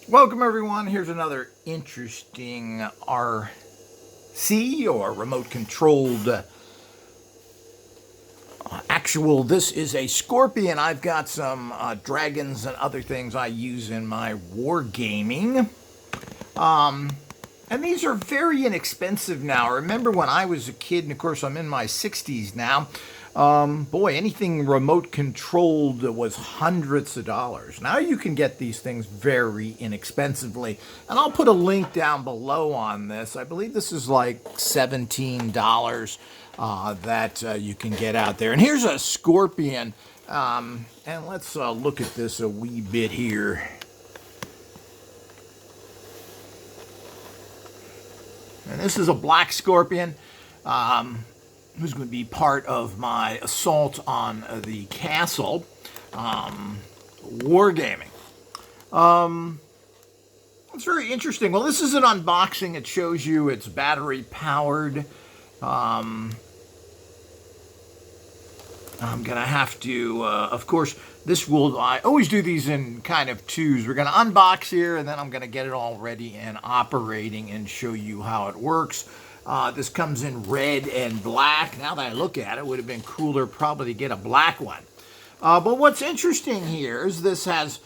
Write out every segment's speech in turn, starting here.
Welcome everyone. Here's another interesting RC or remote controlled this is a Scorpion. I've got some dragons and other things I use in my wargaming. And these are very inexpensive now. I remember when I was a kid, and of course I'm in my 60s now, boy, anything remote controlled was hundreds of dollars. Now you can get these things very inexpensively. And I'll put a link down below on this. I believe this is like $17 that you can get out there. And here's a Scorpion. And let's look at this a wee bit here. And this is a black Scorpion. Who's going to be part of my assault on the castle wargaming. It's very interesting. Well, this is an unboxing. It shows you it's battery powered. I'm going to have to, of course, I always do these in kind of twos. We're going to unbox here, and then I'm going to get it all ready and operating and show you how it works. This comes in red and black. Now that I look at it, it would have been cooler probably to get a black one. But what's interesting here is this has,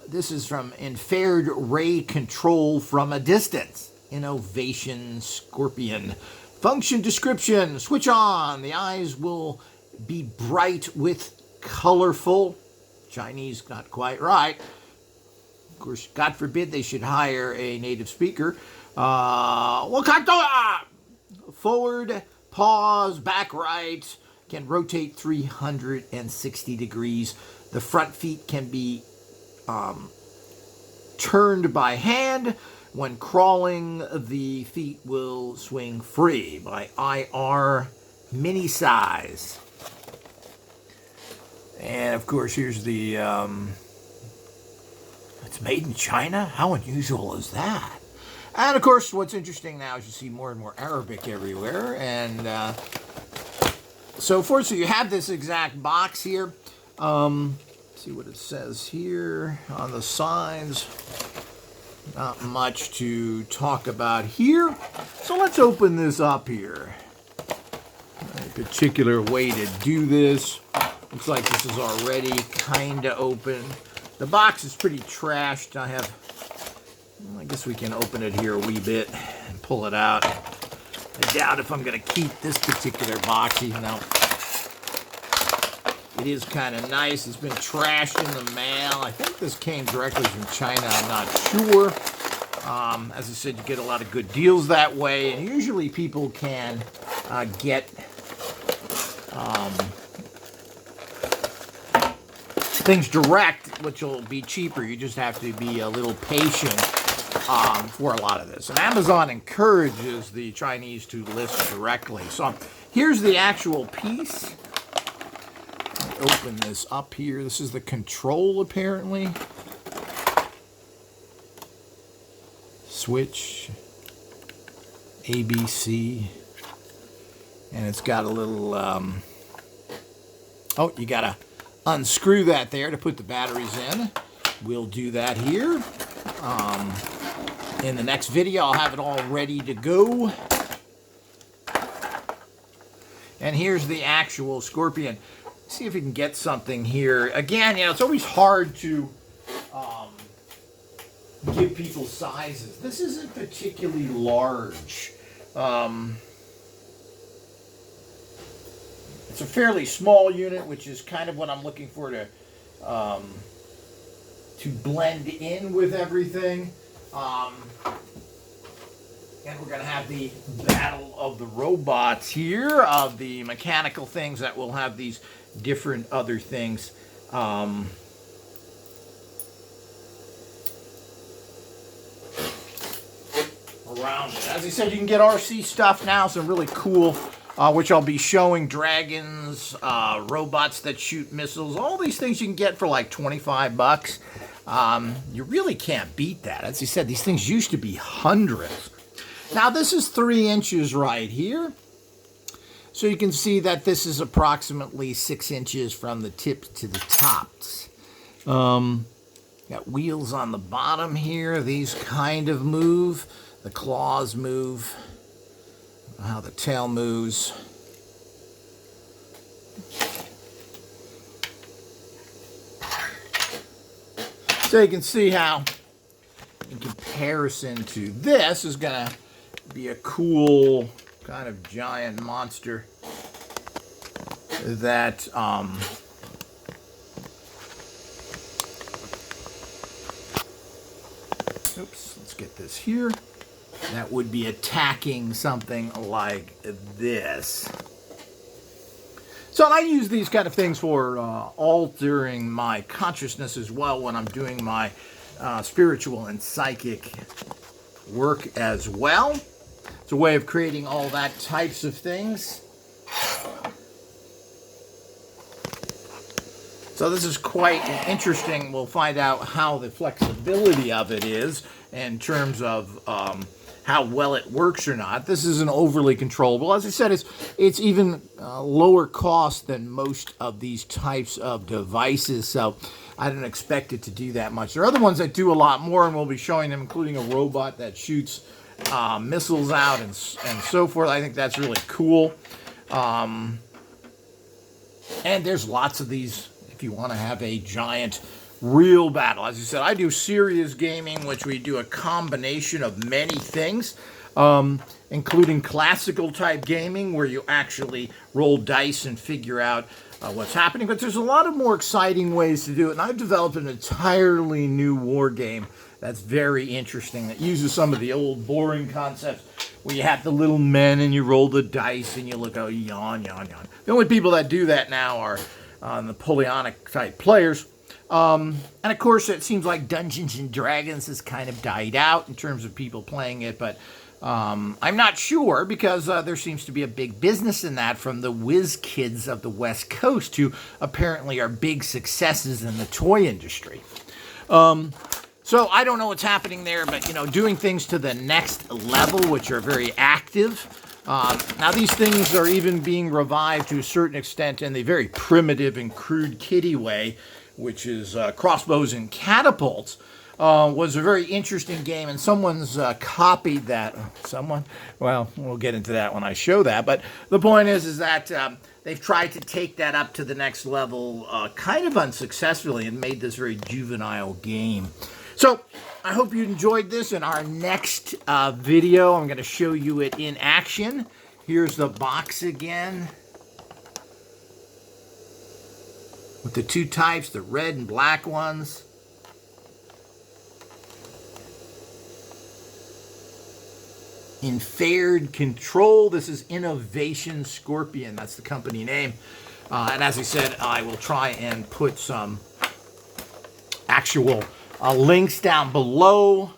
this is from infrared ray control from a distance. Innovation Scorpion. Function description. Switch on. The eyes will be bright with colorful. Chinese, not quite right. Of course, God forbid they should hire a native speaker. Forward, pause, back right, can rotate 360 degrees. The front feet can be turned by hand. When crawling, the feet will swing free by IR mini size. And of course, here's the, it's made in China? How unusual is that? And of course, what's interesting now is you see more and more Arabic everywhere, and so forth. So you have this exact box here. See what it says here on the sides. Not much to talk about here. So let's open this up here. A particular way to do this. Looks like this is already kind of open. The box is pretty trashed. I guess we can open it here a wee bit and pull it out. I doubt if I'm going to keep this particular box, even though it is kind of nice. It's been trashed in the mail. I think this came directly from China. I'm not sure. As I said, you get a lot of good deals that way. And usually people can get things direct, which will be cheaper. You just have to be a little patient for a lot of this. And Amazon encourages the Chinese to list directly. So here's the actual piece. Open this up here. This is the control, apparently. Switch. ABC. And it's got a little, oh, you gotta unscrew that there to put the batteries in. We'll do that here. In the next video, I'll have it all ready to go. And here's the actual Scorpion. See if we can get something here. Again, it's always hard to give people sizes. This isn't particularly large. It's a fairly small unit, which is kind of what I'm looking for to blend in with everything. And we're going to have the battle of the robots here, of the mechanical things that will have these different other things. Around it. As I said, you can get RC stuff now, some really cool, which I'll be showing, dragons, robots that shoot missiles, all these things you can get for like 25 bucks. You really can't beat that. As I said, these things used to be hundreds. Now this is 3 inches right here. So you can see that this is approximately 6 inches from the tip to the tops. Got wheels on the bottom here. These kind of move. The claws move. How the tail moves. So you can see how, in comparison to this, is going to be a cool kind of giant monster that oops, let's get this here. That would be attacking something like this. So I use these kind of things for altering my consciousness as well when I'm doing my spiritual and psychic work as well. It's a way of creating all that types of things. So this is quite interesting. We'll find out how the flexibility of it is in terms of how well it works or not. This isn't overly controllable. As I said, it's even lower cost than most of these types of devices, so I didn't expect it to do that much. There are other ones that do a lot more, and we'll be showing them, including a robot that shoots missiles out and so forth. I think that's really cool. And there's lots of these if you want to have a giant real battle. As I said, I do serious gaming, which we do a combination of many things, including classical type gaming, where you actually roll dice and figure out what's happening. But there's a lot of more exciting ways to do it, and I've developed an entirely new war game that's very interesting, that uses some of the old boring concepts where you have the little men and you roll the dice and you look, oh, yawn, yawn, yawn. The only people that do that now are Napoleonic type players. And of course, it seems like Dungeons and Dragons has kind of died out in terms of people playing it, but I'm not sure, because there seems to be a big business in that from the whiz kids of the West Coast, who apparently are big successes in the toy industry. So I don't know what's happening there, but, doing things to the next level, which are very active. Now, these things are even being revived to a certain extent in the very primitive and crude kiddie way, which is crossbows and catapults. Was a very interesting game, and someone's copied that. Someone? Well, we'll get into that when I show that. But the point is that they've tried to take that up to the next level kind of unsuccessfully and made this very juvenile game. So I hope you enjoyed this. In our next video, I'm going to show you it in action. Here's the box again, with the two types, the red and black ones. In Fared Control, this is Innovation Scorpin. That's the company name. And as I said, I will try and put some actual links down below.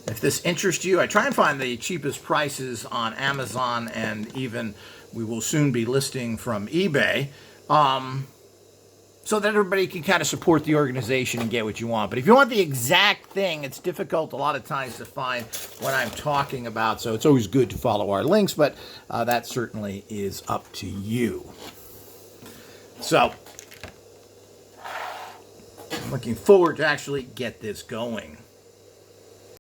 If this interests you, I try and find the cheapest prices on Amazon, and even we will soon be listing from eBay, so that everybody can kind of support the organization and get what you want. But if you want the exact thing, it's difficult a lot of times to find what I'm talking about, so it's always good to follow our links, but that certainly is up to you. So I'm looking forward to actually get this going.